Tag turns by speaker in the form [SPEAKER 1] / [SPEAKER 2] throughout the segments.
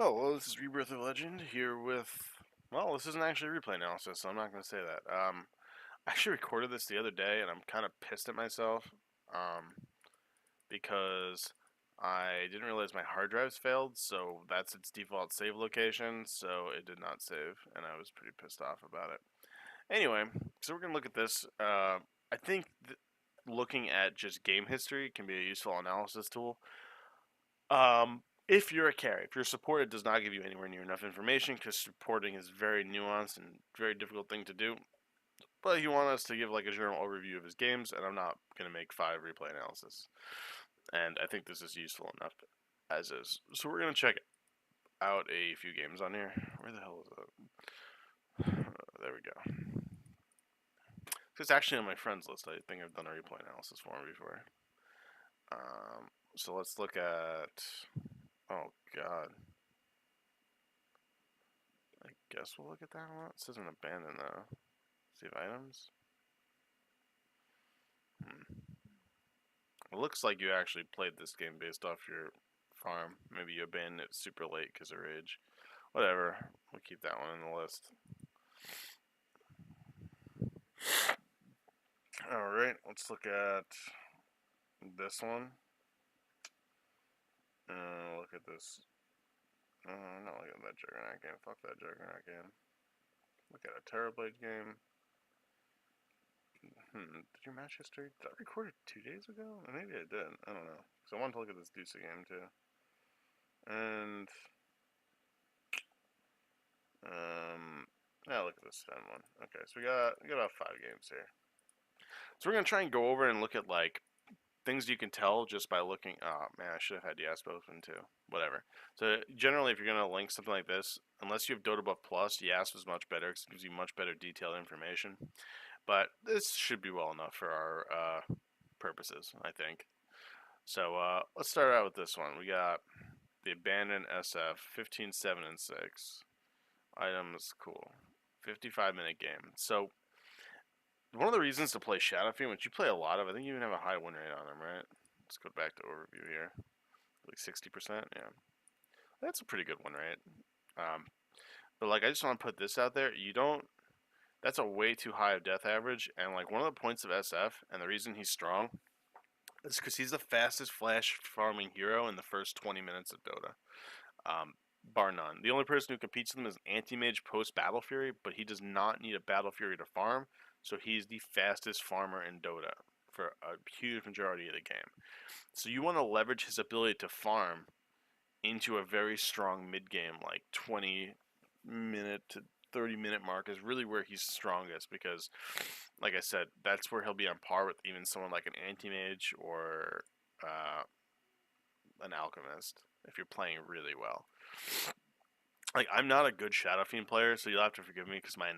[SPEAKER 1] Oh, well, this is Rebirth of Legend here with. Well, this isn't actually replay analysis, so I'm not going to say that. I actually recorded this the other day, and I'm kind of pissed at myself um, because I didn't realize my hard drives failed, so that's its default save location, so it did not save, and I was pretty pissed off about it. Anyway, so we're going to look at this. I think looking at just game history can be a useful analysis tool. If you're a carry, if you're a support, it does not give you anywhere near enough information because supporting is very nuanced and very difficult thing to do. But he wanted us to give like a general overview of his games, and I'm not going to make 5 replay analysis. And I think this is useful enough as is. So we're going to check out a few games on here. Where the hell is it? There we go. It's actually on my friends list. I think I've done a replay analysis for him before. So let's look at. Oh God. I guess we'll look at that one. It says an abandoned though. Save items. It looks like you actually played this game based off your farm. Maybe you abandoned it super late because of rage. Whatever. We'll keep that one in the list. Alright, let's look at this one. Look at this. Not look at that Juggernaut game. Fuck that Juggernaut game. Look at a Terrorblade game. Did your match history? Did I record it 2 days ago? Maybe I did. I don't know. So I wanted to look at this Dusa game too. And yeah, look at this Sven one. Okay, so we got about 5 games here. So we're gonna try and go over and look at like things you can tell just by looking. Oh man, I should have had Yasp open too. Whatever. So generally, if you're gonna link something like this, unless you have Dota Buff Plus, Yasp is much better because it gives you much better detailed information. But this should be well enough for our purposes, I think. So let's start out with this one. We got the Abandoned SF 15, 7, and 6. Items, cool. 55-minute game. So one of the reasons to play Shadow Fiend, which you play a lot of, I think you even have a high win rate on him, right? Let's go back to overview here. Like 60%, yeah. That's a pretty good one, right? But like I just want to put this out there. You don't. That's a way too high of death average, and like one of the points of SF, and the reason he's strong, is because he's the fastest flash farming hero in the first 20 minutes of Dota. Bar none. The only person who competes with him is Anti-Mage post Battle Fury, but he does not need a Battle Fury to farm, so he's the fastest farmer in Dota for a huge majority of the game. So you want to leverage his ability to farm into a very strong mid game, like 20-minute to 30-minute mark is really where he's strongest because, like I said, that's where he'll be on par with even someone like an Anti-Mage or an Alchemist if you're playing really well. Like I'm not a good Shadow Fiend player, so you'll have to forgive me because my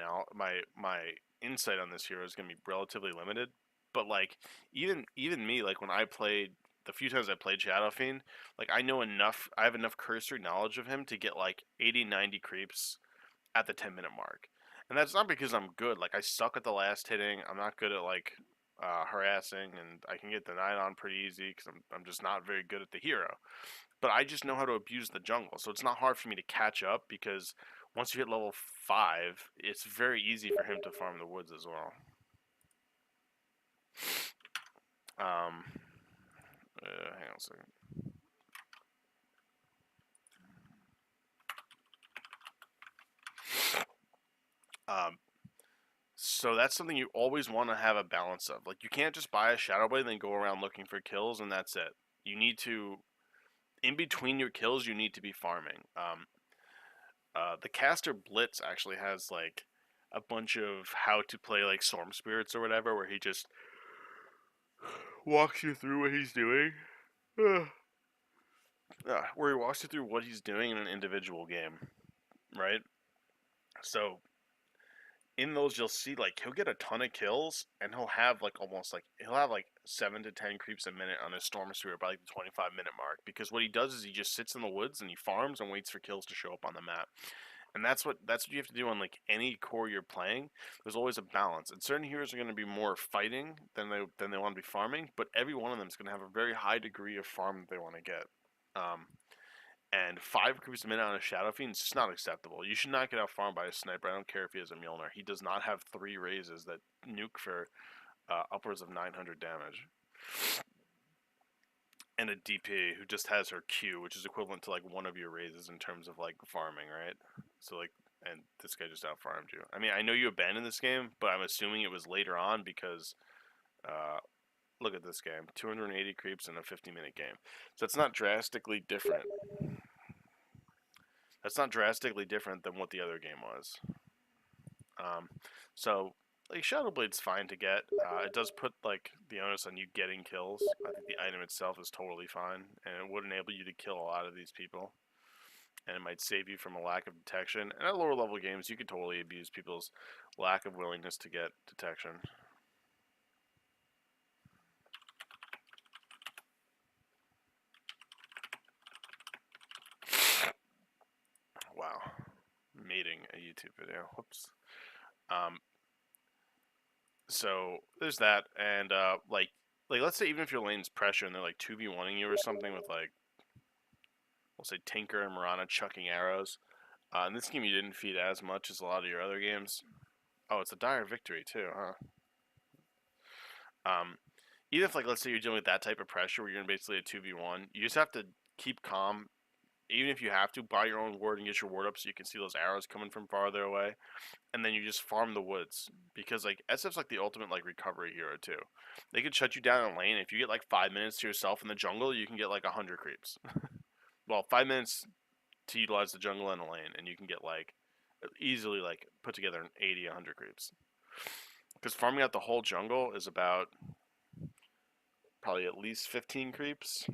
[SPEAKER 1] insight on this hero is going to be relatively limited. But like even me, like when I played the few times I played Shadow Fiend, like I know enough. I have enough cursory knowledge of him to get like 80, 90 creeps at the 10-minute mark, and that's not because I'm good. Like I suck at the last hitting. I'm not good at like harassing, and I can get denied on pretty easy because I'm just not very good at the hero, but I just know how to abuse the jungle. So it's not hard for me to catch up because once you hit level 5, it's very easy for him to farm the woods as well. Um, hang on a second. Um, so that's something you always want to have a balance of. Like you can't just buy a Shadow Blade and then go around looking for kills and that's it. You need to, in between your kills, you need to be farming. The caster Blitz actually has like a bunch of how to play like Storm Spirits or whatever, where he just walks you through what he's doing. Where he walks you through what he's doing in an individual game, right? So in those you'll see like he'll get a ton of kills and he'll have like almost like he'll have like 7 to 10 creeps a minute on his Storm Spirit by like the 25-minute mark because what he does is he just sits in the woods and he farms and waits for kills to show up on the map. And that's what you have to do on like any core you're playing. There's always a balance. And certain heroes are going to be more fighting than they want to be farming, but every one of them is going to have a very high degree of farm that they want to get. Um, And 5 creeps a minute on a Shadow Fiend is just not acceptable. You should not get out farmed by a sniper. I don't care if he has a Mjolnir. He does not have 3 raises that nuke for upwards of 900 damage. And a DP who just has her Q, which is equivalent to like one of your raises in terms of like farming, right? So like, and this guy just out farmed you. I mean, I know you abandoned this game, but I'm assuming it was later on because look at this game, 280 creeps in a 50-minute game. So it's not drastically different. That's not drastically different than what the other game was. So like Shadow Blade's fine to get. It does put like the onus on you getting kills. I think the item itself is totally fine, and it would enable you to kill a lot of these people. And it might save you from a lack of detection. And at lower level games, you could totally abuse people's lack of willingness to get detection. Wow, mating a YouTube video. Whoops. So there's that, and like let's say even if your lane's pressure and they're like 2v1ing you or something with like, we'll say Tinker and Mirana chucking arrows. In this game, you didn't feed as much as a lot of your other games. Oh, it's a dire victory too, huh? Even if like let's say you're dealing with that type of pressure where you're in basically a 2v1, you just have to keep calm. Even if you have to, buy your own ward and get your ward up so you can see those arrows coming from farther away, and then you just farm the woods because like SF's like the ultimate like recovery hero too. They could shut you down in a lane. If you get like 5 minutes to yourself in the jungle, you can get like 100 creeps. Well, 5 minutes to utilize the jungle in a lane, and you can get like easily like put together an 80, 100 creeps. Because farming out the whole jungle is about probably at least 15 creeps,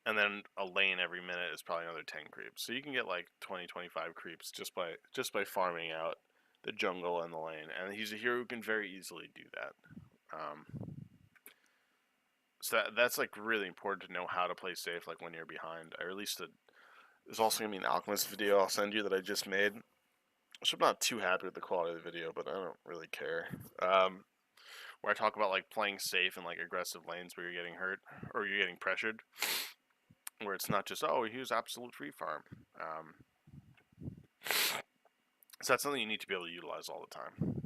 [SPEAKER 1] and then a lane every minute is probably another 10 creeps. So you can get like 20, 25 creeps just by farming out the jungle and the lane. And he's a hero who can very easily do that. So that's like really important to know how to play safe, like when you're behind. I released there's also gonna be an Alchemist video I'll send you that I just made. So I'm not too happy with the quality of the video, but I don't really care. Where I talk about like playing safe in like aggressive lanes where you're getting hurt or you're getting pressured, where it's not just here's absolute free farm. So that's something you need to be able to utilize all the time.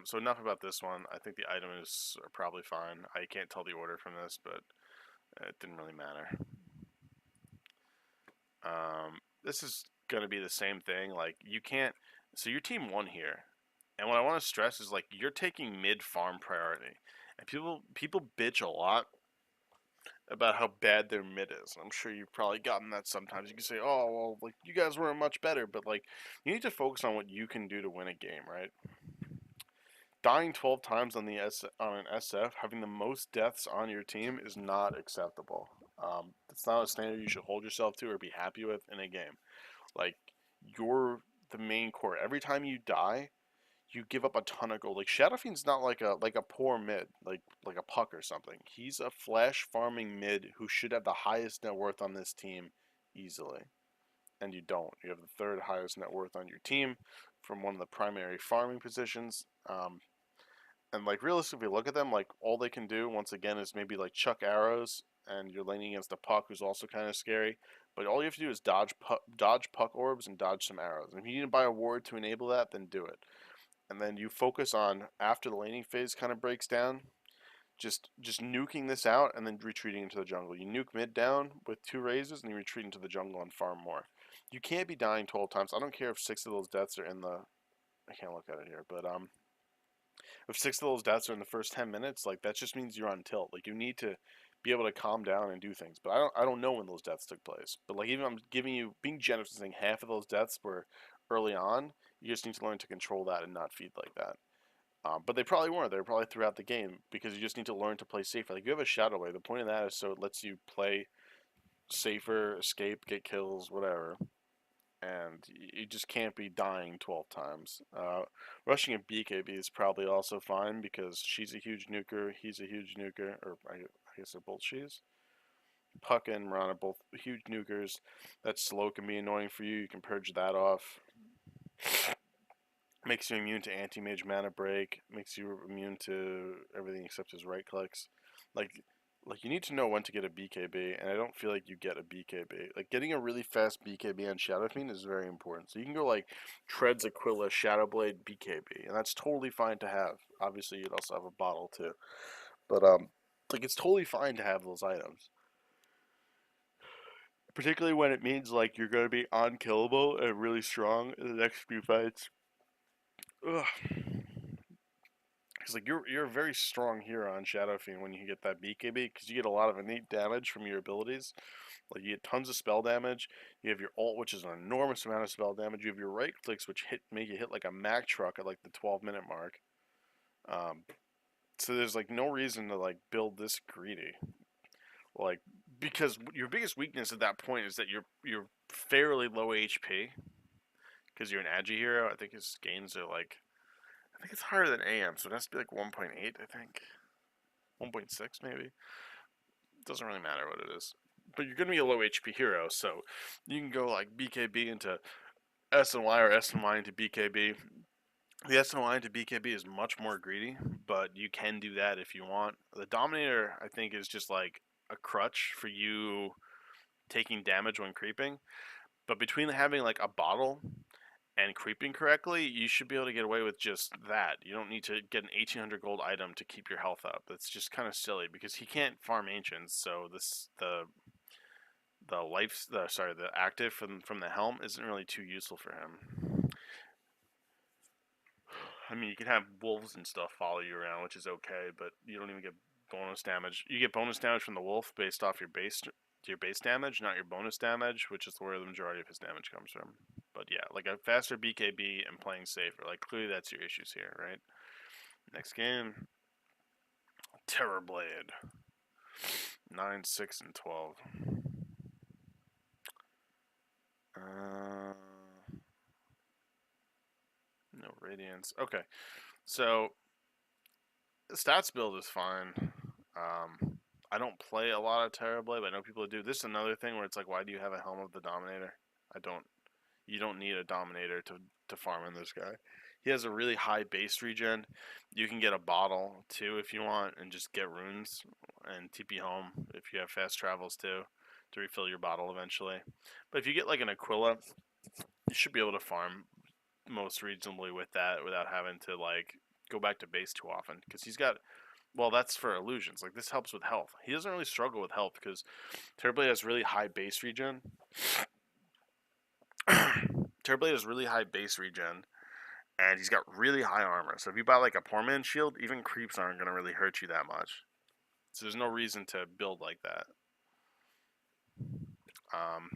[SPEAKER 1] So enough about this one. I think the items are probably fine. I can't tell the order from this, but it didn't really matter. This is going to be the same thing. Like, you can't. So your team won here. And what I want to stress is, like, you're taking mid farm priority. And people bitch a lot about how bad their mid is. I'm sure you've probably gotten that sometimes. You can say, oh, well, like, you guys weren't much better. But, like, you need to focus on what you can do to win a game, right? Dying 12 times on an SF, having the most deaths on your team is not acceptable. It's not a standard you should hold yourself to or be happy with in a game. Like, you're the main core. Every time you die, you give up a ton of gold. Like, Shadowfiend's not like a poor mid, like a Puck or something. He's a flash farming mid who should have the highest net worth on this team easily. And you don't. You have the third highest net worth on your team from one of the primary farming positions. And like realistically, look at them. Like all they can do once again is maybe like chuck arrows, and you're laning against a Puck who's also kind of scary. But all you have to do is dodge Puck orbs and dodge some arrows. And if you need to buy a ward to enable that, then do it. And then you focus on after the laning phase kind of breaks down, just nuking this out and then retreating into the jungle. You nuke mid down with 2 raises, and you retreat into the jungle and farm more. You can't be dying 12 times. I don't care if 6 of those deaths are in the. I can't look at it here, but if 6 of those deaths are in the first 10 minutes, like that just means you're on tilt. Like you need to be able to calm down and do things. But I don't know when those deaths took place. But like even I'm giving you being generous and saying half of those deaths were early on. You just need to learn to control that and not feed like that. But they probably weren't. They were probably throughout the game because you just need to learn to play safer. Like you have a Shadow Wave. The point of that is so it lets you play safer, escape, get kills, whatever, and you just can't be dying 12 times. Rushing a BKB is probably also fine because she's a huge nuker, he's a huge nuker, or I guess they're both she's. Puck and Ron are both huge nukers. That slow can be annoying for you. You can purge that off. Makes you immune to anti-mage mana break. Makes you immune to everything except his right clicks. Like Like, you need to know when to get a BKB, and I don't feel like you get a BKB. Like, getting a really fast BKB on Shadow Fiend is very important. So you can go like Treads, Aquila, Shadowblade, BKB, and that's totally fine to have. Obviously, you'd also have a bottle too, but like it's totally fine to have those items, particularly when it means like you're going to be unkillable and really strong in the next few fights. Ugh. Because like you're a very strong hero on Shadow Fiend when you get that BKB, because you get a lot of innate damage from your abilities. Like, you get tons of spell damage. You have your ult, which is an enormous amount of spell damage. You have your right clicks, which make you hit like a Mac truck at like the 12-minute mark. Um, so there's like no reason to like build this greedy. Like, because your biggest weakness at that point is that you're fairly low HP because you're an Agi hero. I think his gains are like, I think it's higher than AM, so it has to be like 1.8. I think 1.6 maybe. It doesn't really matter what it is. But you're gonna be a low HP hero, so you can go like BKB into SNY or SNY into BKB. The SNY into BKB is much more greedy, but you can do that if you want. The Dominator, I think, is just like a crutch for you taking damage when creeping. But between having like a bottle and creeping correctly, you should be able to get away with just that. You don't need to get an 1800 gold item to keep your health up. That's just kind of silly because he can't farm ancients, so the active from the helm isn't really too useful for him. I mean, you can have wolves and stuff follow you around, which is okay, but you don't even get bonus damage. You get bonus damage from the wolf based off your base damage, not your bonus damage, which is where the majority of his damage comes from. But yeah, like a faster BKB and playing safer. Like, clearly that's your issues here, right? Next game, Terrorblade, 9, 6, and 12. Uh, no radiance. Okay, so the stats build is fine. I don't play a lot of Terrorblade, but I know people do. This is another thing where it's like, why do you have a Helm of the Dominator? I don't. You don't need a Dominator to farm in this guy. He has a really high base regen. You can get a bottle too if you want, and just get runes and TP home if you have fast travels too, to refill your bottle eventually. But if you get like an Aquila, you should be able to farm most reasonably with that without having to like go back to base too often, because he's got, well, that's for illusions. Like, this helps with health. He doesn't really struggle with health because Terrorblade has really high base regen. Terrorblade has really high base regen, and he's got really high armor. So if you buy like a poor man's shield, even creeps aren't gonna really hurt you that much. So there's no reason to build like that. Um,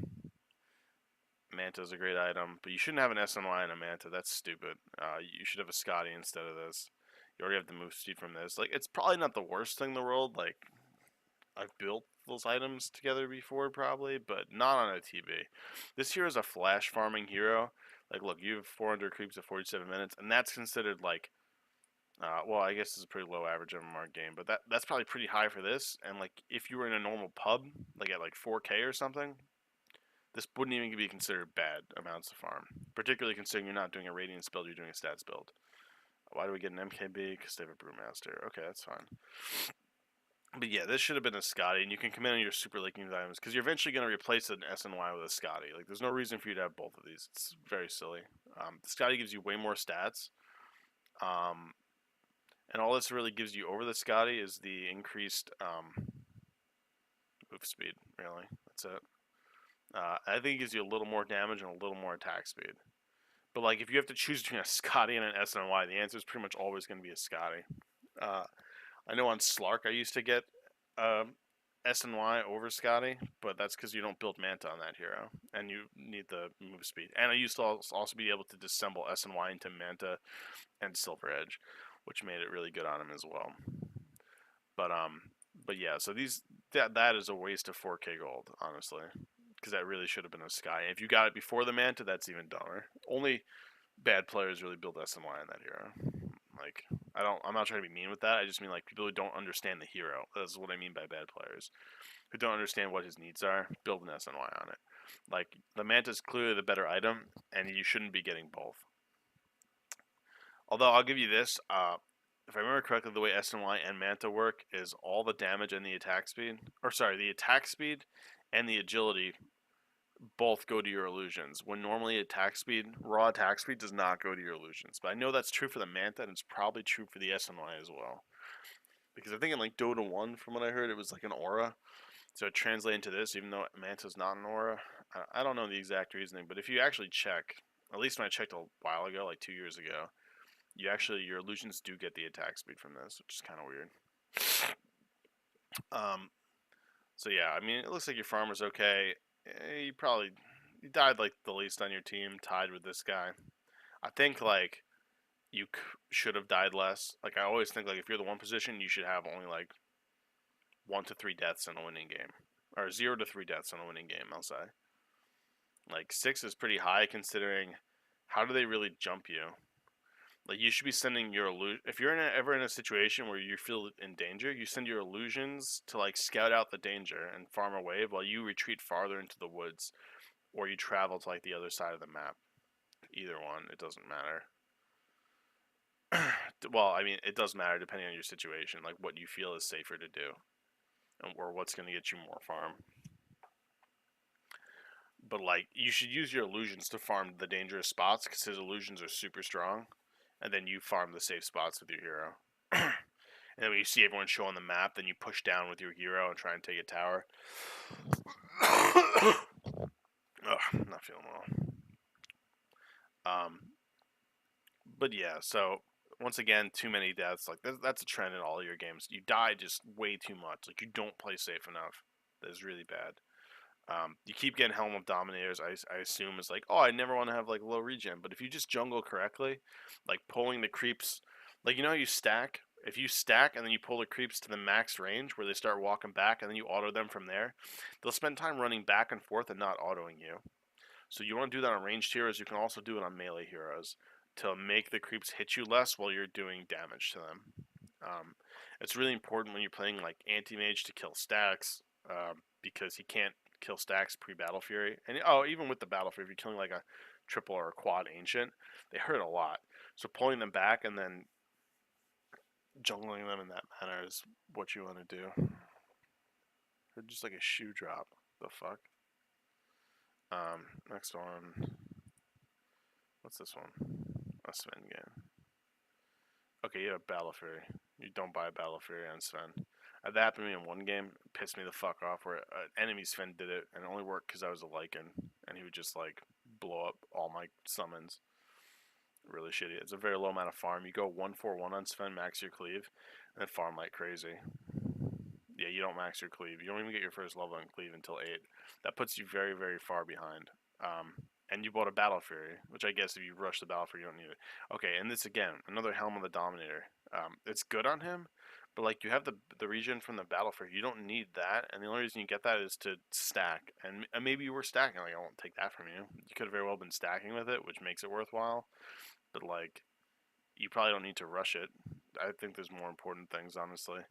[SPEAKER 1] Manta's a great item, but you shouldn't have an SNY and a Manta. That's stupid. You should have a Scotty instead of this. You already have the move speed from this. Like, it's probably not the worst thing in the world. Like, I've built those items together before, probably, but not on a TB. This hero is a flash farming hero. Like, look, you have 400 creeps at 47 minutes, and that's considered like, well, I guess it's a pretty low average MMR game, but that's probably pretty high for this. And like, if you were in a normal pub, like at like 4K or something, this wouldn't even be considered bad amounts to farm. Particularly considering you're not doing a Radiance build, you're doing a stats build. Why do we get an MKB? Because they have a Brewmaster. Okay, that's fine. But yeah, this should have been a Scotty, and you can come in on your Super Leaking items, because you're eventually going to replace an SNY with a Scotty. Like, there's no reason for you to have both of these. It's very silly. The Scotty gives you way more stats. Um, and all this really gives you over the Scotty is the increased move speed, really. That's it. I think it gives you a little more damage and a little more attack speed. But like, if you have to choose between a Scotty and an SNY, the answer is pretty much always going to be a Scotty. I know on Slark I used to get SNY over Scotty, but that's because you don't build Manta on that hero, and you need the move speed. And I used to also be able to disassemble SNY into Manta and Silver Edge, which made it really good on him as well. But but yeah, so that is a waste of 4K gold, honestly, because that really should have been a Sky. If you got it before the Manta, that's even dumber. Only bad players really build SNY on that hero. Like, I'm not trying to be mean with that. I just mean like people who don't understand the hero. That's what I mean by bad players, who don't understand what his needs are. Build an SNY on it. Like, the Manta is clearly the better item, and you shouldn't be getting both. Although I'll give you this, if I remember correctly, the way SNY and Manta work is all the damage and the attack speed, or sorry, the attack speed and the agility both go to your illusions. When normally raw attack speed does not go to your illusions. But I know that's true for the Manta, and it's probably true for the SNY as well. Because I think in like Dota 1, from what I heard, it was like an aura. So it translated into this, even though Manta's not an aura. I don't know the exact reasoning, but if you actually check, at least when I checked a while ago, like 2 years ago, your illusions do get the attack speed from this, which is kind of weird. Um, so yeah, I mean, it looks like your farmer's okay. You died like the least on your team, tied with this guy. I think like you should have died less. Like I always think like if you're the one position, you should have only like 1 to 3 deaths in a winning game, or 0 to 3 deaths in a winning game. I'll say. Like 6 is pretty high considering how do they really jump you? Like you should be sending your if you're ever in a situation where you feel in danger, you send your illusions to like scout out the danger and farm a wave while you retreat farther into the woods, or you travel to like the other side of the map. Either one, it doesn't matter. Well, I mean, it does matter depending on your situation, like what you feel is safer to do, or what's going to get you more farm. But like, you should use your illusions to farm the dangerous spots because his illusions are super strong, and then you farm the safe spots with your hero. And then when you see everyone show on the map, then you push down with your hero and try and take a tower. Ugh, not feeling well. But yeah, so once again, too many deaths. Like that's a trend in all your games. You die just way too much. Like you don't play safe enough. That is really bad. You keep getting Helm of Dominators. I assume is like, oh, I never want to have like low regen. But if you just jungle correctly, like pulling the creeps, like you know how you stack. If you stack and then you pull the creeps to the max range where they start walking back and then you auto them from there, they'll spend time running back and forth and not autoing you. So you want to do that on ranged heroes. You can also do it on melee heroes to make the creeps hit you less while you're doing damage to them. It's really important when you're playing like anti-mage to kill stacks because he can't kill stacks pre-Battle Fury. And oh, even with the Battle Fury, if you're killing like a triple or a quad ancient, they hurt a lot. So pulling them back and then jungling them in that manner is what you want to do. Or just like a shoe drop. The fuck? Next one. What's this one? A Sven game. Okay, you have Battle Fury. You don't buy Battle Fury on Sven. That happened to me in one game. It pissed me the fuck off where enemy Sven did it, and it only worked because I was a Lycan, and he would just like blow up all my summons. Really shitty. It's a very low amount of farm. You go 1-4-1 on Sven, max your cleave, and then farm like crazy. Yeah, you don't max your cleave. You don't even get your first level in cleave until 8. That puts you very, very far behind. And you bought a Battle Fury, which I guess if you rush the Battle Fury, you don't need it. Okay, and this again, another Helm of the Dominator. It's good on him, but like you have the regen from the Battle Fury, you don't need that, and the only reason you get that is to stack. And maybe you were stacking, like I won't take that from you. You could have very well been stacking with it, which makes it worthwhile. But like, you probably don't need to rush it. I think there's more important things, honestly.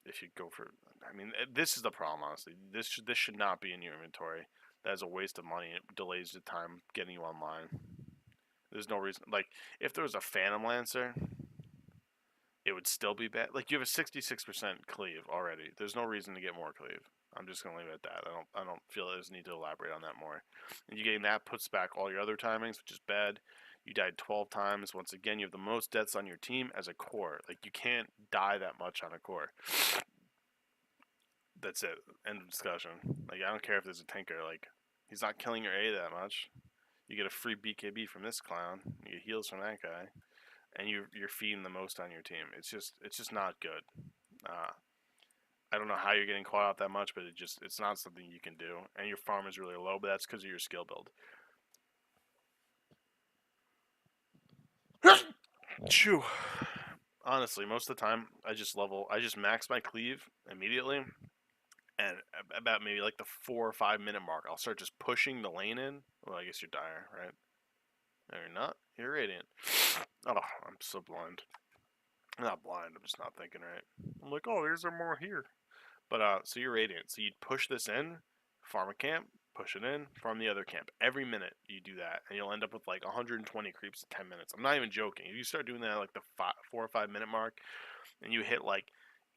[SPEAKER 1] If you go for, I mean, this is the problem, honestly. This should not be in your inventory. That is a waste of money. It delays the time getting you online. There's no reason. Like, if there was a Phantom Lancer, it would still be bad. Like, you have a 66% cleave already. There's no reason to get more cleave. I'm just gonna leave it at that. I don't feel there's need to elaborate on that more. And you getting that puts back all your other timings, which is bad. You died 12 times. Once again, you have the most deaths on your team as a core. Like, you can't die that much on a core. That's it. End of discussion. Like, I don't care if there's a tanker. Like, he's not killing your A that much. You get a free BKB from this clown. You get heals from that guy, and you're feeding the most on your team. It's just not good. I don't know how you're getting caught out that much, but it's not something you can do. And your farm is really low, but that's because of your skill build. Chew. Honestly, most of the time, I just max my cleave immediately, and about maybe like the 4 or 5 minute mark, I'll start just pushing the lane in. Well, I guess you're dire, right? No, you're not. You're radiant. Oh, I'm so blind. I'm not blind. I'm just not thinking right. I'm like, oh, there's more here. But so you're radiant. So you'd push this in, farm a camp, push it in, farm the other camp. Every minute you do that, and you'll end up with like 120 creeps in 10 minutes. I'm not even joking. If you start doing that at like the 4 or 5 minute mark, and you hit like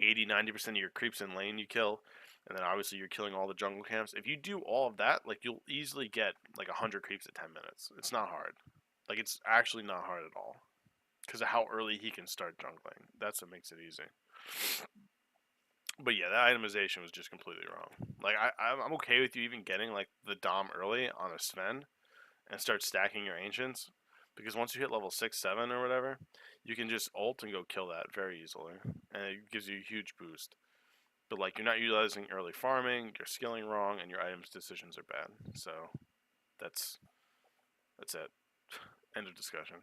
[SPEAKER 1] 80-90% of your creeps in lane you kill, and then obviously you're killing all the jungle camps. If you do all of that, like you'll easily get like 100 creeps at 10 minutes. It's not hard. Like it's actually not hard at all because of how early he can start jungling. That's what makes it easy. But yeah, that itemization was just completely wrong. Like I'm okay with you even getting like the Dom early on a Sven and start stacking your ancients, because once you hit level 6, 7 or whatever, you can just ult and go kill that very easily, and it gives you a huge boost. But like you're not utilizing early farming, you're skilling wrong, and your items decisions are bad. So that's it. End of discussion.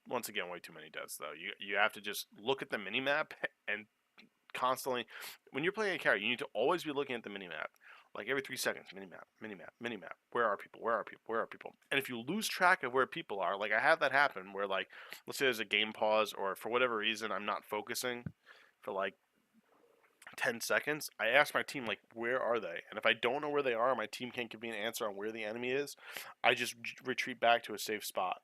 [SPEAKER 1] Once again, way too many deaths though. You have to just look at the minimap and constantly, when you're playing a character, you need to always be looking at the minimap. Like every 3 seconds, minimap. Where are people? Where are people? Where are people? And if you lose track of where people are, like I have that happen where like, let's say there's a game pause or for whatever reason I'm not focusing for like 10 seconds, I ask my team like, where are they? And if I don't know where they are, my team can't give me an answer on where the enemy is, I just retreat back to a safe spot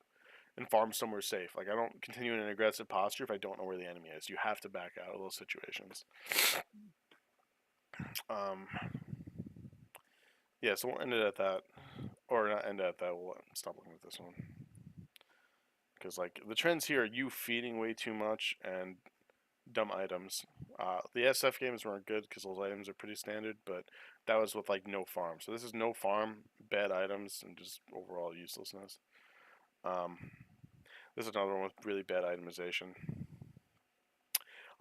[SPEAKER 1] and farm somewhere safe. Like I don't continue in an aggressive posture if I don't know where the enemy is. You have to back out of those situations. Um, yeah, so we'll end it at that, or not end it at that. We'll stop looking at this one because like the trends here are you feeding way too much and dumb items. The SF games weren't good because those items are pretty standard, but that was with like no farm. So this is no farm, bad items, and just overall uselessness. This is another one with really bad itemization.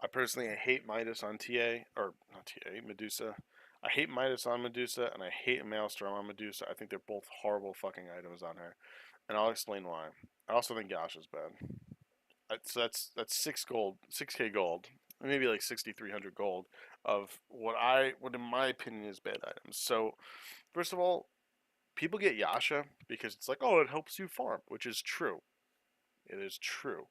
[SPEAKER 1] I personally hate Midas on TA, or not TA, Medusa. I hate Midas on Medusa, and I hate Maelstrom on Medusa. I think they're both horrible fucking items on her, and I'll explain why. I also think Yasha's bad. So that's 6 gold, 6k gold, maybe like 6,300 gold of what in my opinion is bad items. So first of all, people get Yasha because it's like, oh, it helps you farm, which is true. It is true.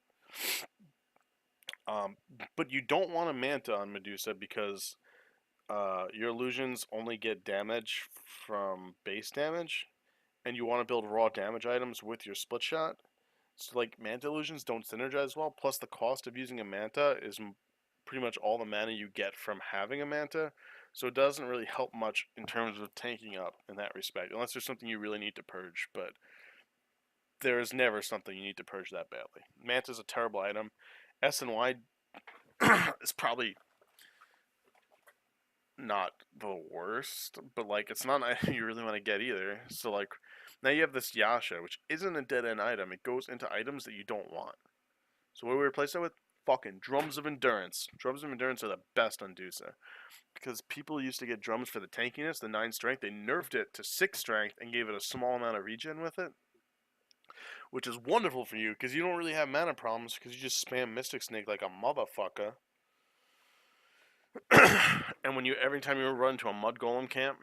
[SPEAKER 1] Um, but you don't want a Manta on Medusa because your illusions only get damage from base damage, and you want to build raw damage items with your split shot. So like Manta illusions don't synergize well. Plus the cost of using a Manta is pretty much all the mana you get from having a Manta. So it doesn't really help much in terms of tanking up in that respect, unless there's something you really need to purge. But there is never something you need to purge that badly. Manta is a terrible item. S and Y is probably not the worst, but like it's not an item you really want to get either. So like now you have this Yasha, which isn't a dead end item. It goes into items that you don't want. So what do we replace that with? Fucking Drums of Endurance. Drums of Endurance are the best on Dusa. Because people used to get drums for the tankiness, the 9 strength. They nerfed it to 6 strength and gave it a small amount of regen with it. Which is wonderful for you, because you don't really have mana problems, because you just spam Mystic Snake like a motherfucker. And when every time you run to a Mud Golem camp,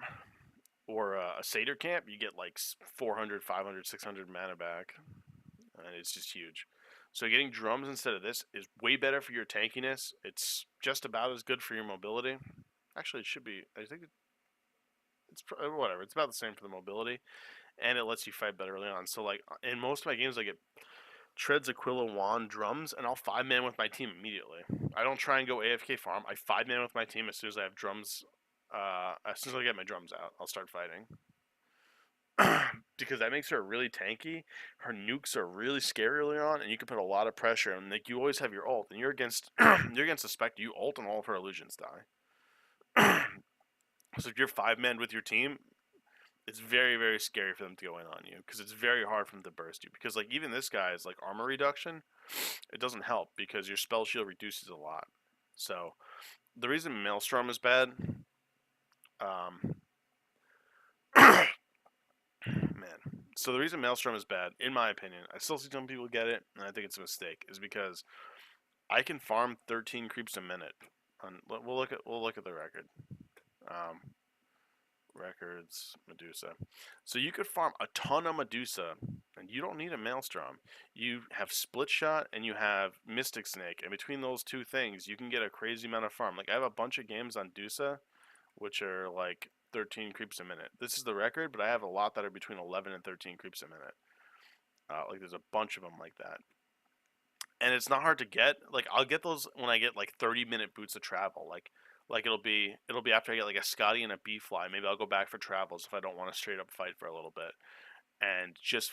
[SPEAKER 1] or a Satyr camp, you get like 400, 500, 600 mana back. And it's just huge. So getting drums instead of this is way better for your tankiness. It's just about as good for your mobility. Actually, it should be. I think it's whatever. It's about the same for the mobility, and it lets you fight better early on. So like in most of my games, I get Treads, Aquila, Wand, drums, and I'll 5-man with my team immediately. I don't try and go AFK farm. I 5-man with my team as soon as I have drums. As soon as I get my drums out, I'll start fighting. Because that makes her really tanky. Her nukes are really scary early on, and you can put a lot of pressure. And like you always have your ult, and you're against a Spectre. You ult, and all of her illusions die. So if you're 5-man with your team, it's very very scary for them to go in on you because it's very hard for them to burst you. Because like even this guy is like armor reduction, it doesn't help because your spell shield reduces a lot. So the reason Maelstrom is bad, man. So the reason Maelstrom is bad, in my opinion, I still see some people get it, and I think it's a mistake, is because I can farm 13 creeps a minute. We'll look at the record. Records, Medusa. So you could farm a ton of Medusa, and you don't need a Maelstrom. You have Split Shot and you have Mystic Snake, and between those two things, you can get a crazy amount of farm. Like I have a bunch of games on Dusa, which are like 13 creeps a minute. This is the record, but I have a lot that are between 11 and 13 creeps a minute. Like there's a bunch of them like that. And it's not hard to get. Like I'll get those when I get like 30-minute boots of travel. Like it'll be after I get like a Scotty and a B fly. Maybe I'll go back for travels if I don't want to straight up fight for a little bit. And just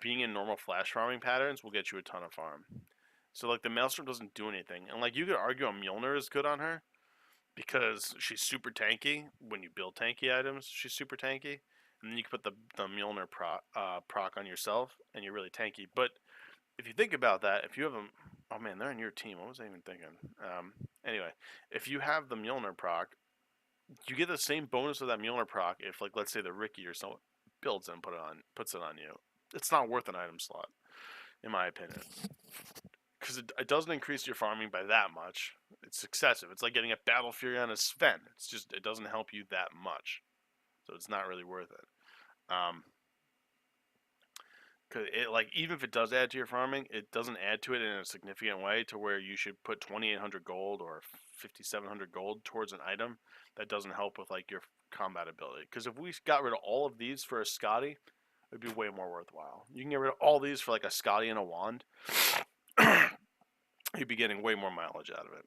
[SPEAKER 1] being in normal flash farming patterns will get you a ton of farm. So like the Maelstrom doesn't do anything. And like you could argue a Mjolnir is good on her because she's super tanky. When you build tanky items, she's super tanky. And then you can put the Mjolnir proc on yourself, and you're really tanky. But if you think about that, if you have them, oh man, they're in your team. What was I even thinking? Anyway, if you have the Mjolnir proc, you get the same bonus of that Mjolnir proc if, like, let's say the Ricky or someone builds and puts it on you. It's not worth an item slot, in my opinion, because it doesn't increase your farming by that much. It's excessive. It's like getting a Battle Fury on a Sven. It doesn't help you that much, so it's not really worth it. Cause like even if it does add to your farming, it doesn't add to it in a significant way to where you should put 2,800 gold or 5,700 gold towards an item that doesn't help with like your combat ability. Because if we got rid of all of these for a Scotty, it'd be way more worthwhile. You can get rid of all these for like a Scotty and a wand. You'd be getting way more mileage out of it.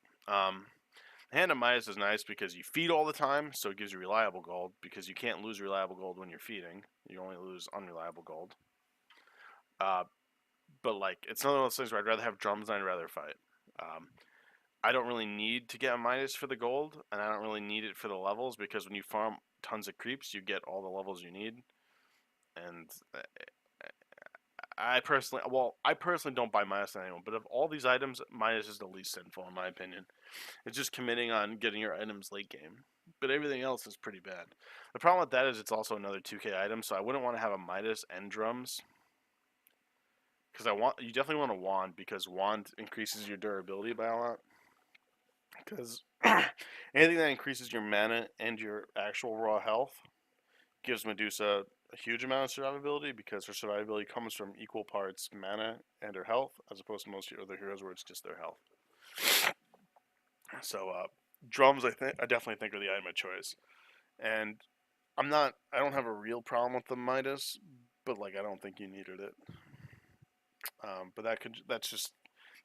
[SPEAKER 1] Hand of Midas is nice because you feed all the time, so it gives you reliable gold. Because you can't lose reliable gold when you're feeding, you only lose unreliable gold. But like it's one of those things where I'd rather have drums than I'd rather fight. I don't really need to get a Midas for the gold, and I don't really need it for the levels because when you farm tons of creeps, you get all the levels you need. And I personally don't buy Midas on anyone, but of all these items, Midas is the least sinful in my opinion. It's just committing on getting your items late game, but everything else is pretty bad. The problem with that is it's also another 2K item, so I wouldn't want to have a Midas and drums. Because you definitely want a wand because wand increases your durability by a lot. Because anything that increases your mana and your actual raw health gives Medusa a huge amount of survivability because her survivability comes from equal parts mana and her health, as opposed to most other heroes where it's just their health. So drums, I definitely think are the item of choice, and I don't have a real problem with the Midas, but like I don't think you needed it. But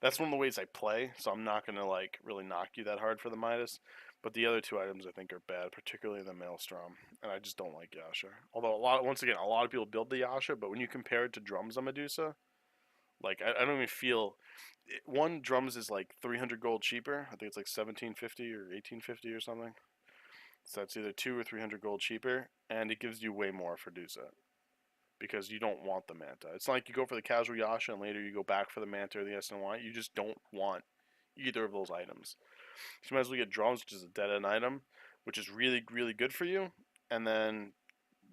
[SPEAKER 1] that's one of the ways I play, so I'm not gonna like really knock you that hard for the Midas. But the other two items I think are bad, particularly the Maelstrom, and I just don't like Yasha. Although once again, a lot of people build the Yasha, but when you compare it to drums on Medusa, like I don't even feel one drums is like 300 gold cheaper. I think it's like 1750 or 1850 or something. So that's either 2 or 300 gold cheaper, and it gives you way more for Dusa because you don't want the Manta. It's not like you go for the casual Yasha and later you go back for the Manta or the SNY. You just don't want either of those items. So you might as well get drums, which is a dead end item, which is really, really good for you, and then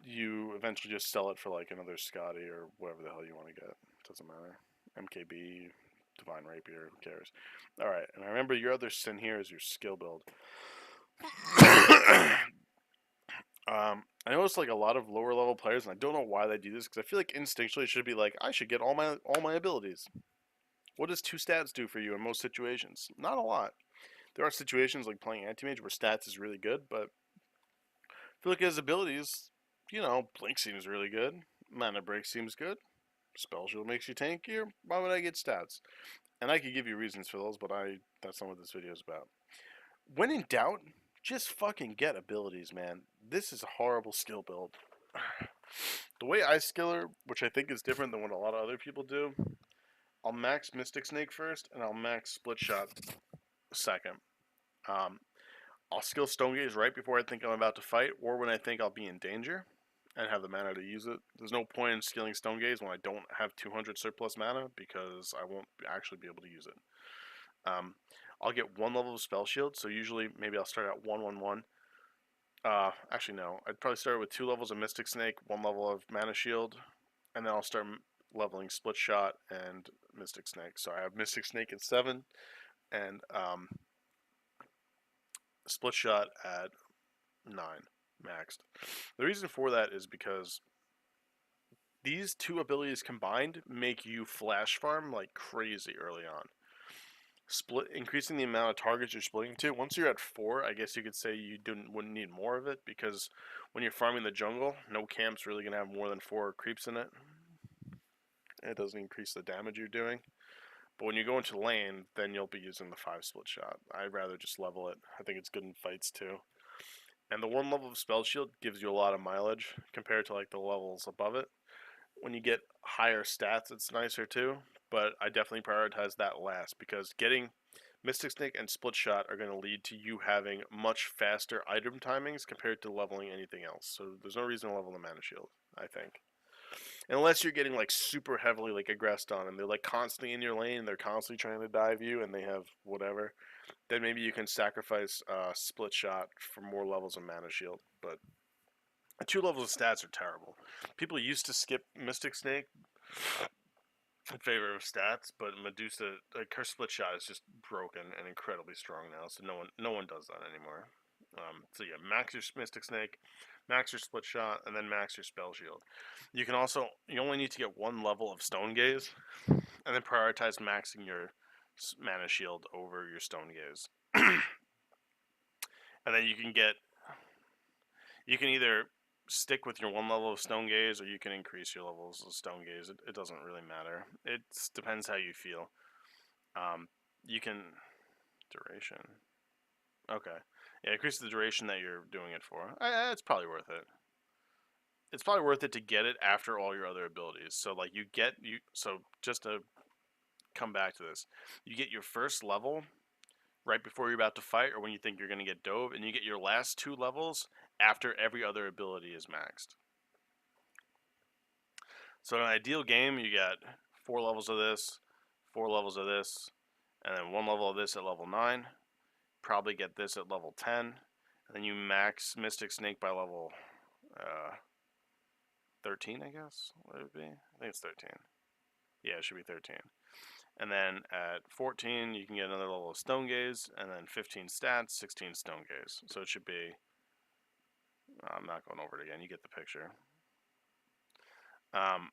[SPEAKER 1] you eventually just sell it for like another Scotty or whatever the hell you want to get. Doesn't matter. MKB, Divine Rapier, who cares? Alright, and I remember your other sin here is your skill build. I noticed like a lot of lower level players, and I don't know why they do this because I feel like instinctually it should be like I should get all my abilities. What does 2 stats do for you in most situations? Not a lot. There are situations like playing Anti-Mage where stats is really good, but I feel like his abilities, Blink seems really good. Mana Break seems good. Spell Shield makes you tankier. Why would I get stats? And I could give you reasons for those, but that's not what this video is about. When in doubt, just fucking get abilities, man. This is a horrible skill build. The way I skill her, which I think is different than what a lot of other people do, I'll max Mystic Snake first, and I'll max Split Shot second. I'll skill Stone Gaze right before I think I'm about to fight, or when I think I'll be in danger and have the mana to use it. There's no point in skilling Stone Gaze when I don't have 200 surplus mana because I won't actually be able to use it. I'll get 1 level of Spell Shield, so usually maybe I'll start at 1-1-1. Actually no, I'd probably start with 2 levels of Mystic Snake, 1 level of Mana Shield, and then I'll start leveling Split Shot and Mystic Snake. So I have Mystic Snake at 7, and Split Shot at 9 maxed. The reason for that is because these 2 abilities combined make you flash farm like crazy early on. increasing the amount of targets you're splitting to. Once you're at 4, I guess you could say you wouldn't need more of it, because when you're farming the jungle, no camp's really gonna have more than 4 creeps in it. It doesn't increase the damage you're doing. But when you go into lane, then you'll be using the 5 split shot. I'd rather just level it. I think it's good in fights too. And the 1 level of spell shield gives you a lot of mileage compared to like the levels above it. When you get higher stats, it's nicer too. But I definitely prioritize that last, because getting Mystic Snake and Split Shot are going to lead to you having much faster item timings compared to leveling anything else. So there's no reason to level the Mana Shield, I think. Unless you're getting like super heavily like aggressed on and they're like constantly in your lane and they're constantly trying to dive you and they have whatever, then maybe you can sacrifice Split Shot for more levels of Mana Shield. But 2 levels of stats are terrible. People used to skip Mystic Snake in favor of stats, but Medusa, like her Split Shot is just broken and incredibly strong now, so no one does that anymore. So yeah, max your Mystic Snake, max your Split Shot, and then max your Spell Shield. You only need to get 1 level of Stone Gaze, and then prioritize maxing your Mana Shield over your Stone Gaze. And then you can either stick with your 1 level of Stone Gaze, or you can increase your levels of Stone Gaze. It doesn't really matter. It depends how you feel. You can duration. Okay, yeah, increase the duration that you're doing it for. It's probably worth it. It's probably worth it to get it after all your other abilities. So like so just to come back to this, you get your first level right before you're about to fight, or when you think you're going to get dove, and you get your last 2 levels after every other ability is maxed. So in an ideal game, you get 4 levels of this, 4 levels of this, and then 1 level of this at level 9. Probably get this at level 10, and then you max Mystic Snake by level 13, I guess. What would it be? I think it's 13. Yeah, it should be 13. And then at 14, you can get another level of Stone Gaze, and then 15 stats, 16 Stone Gaze. So it should be, I'm not going over it again, you get the picture. And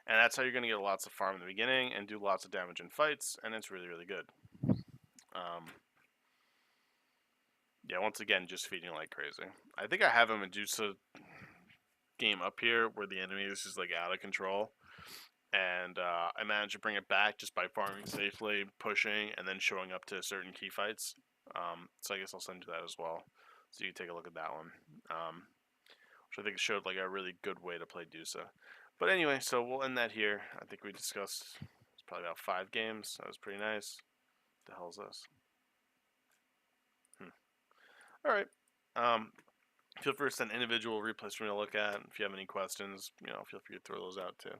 [SPEAKER 1] that's how you're going to get lots of farm in the beginning and do lots of damage in fights, and it's really, really good. Yeah, once again, just feeding like crazy. I think I have a Medusa game up here where the enemy is just like out of control. And I managed to bring it back just by farming safely, pushing, and then showing up to certain key fights. So I guess I'll send you that as well, so you can take a look at that one. Which I think showed like a really good way to play Dusa. But anyway, so we'll end that here. I think we discussed, it's probably about 5 games. That was pretty nice. What the hell is this? All right. Feel free to send individual replays for me to look at. If you have any questions, feel free to throw those out too.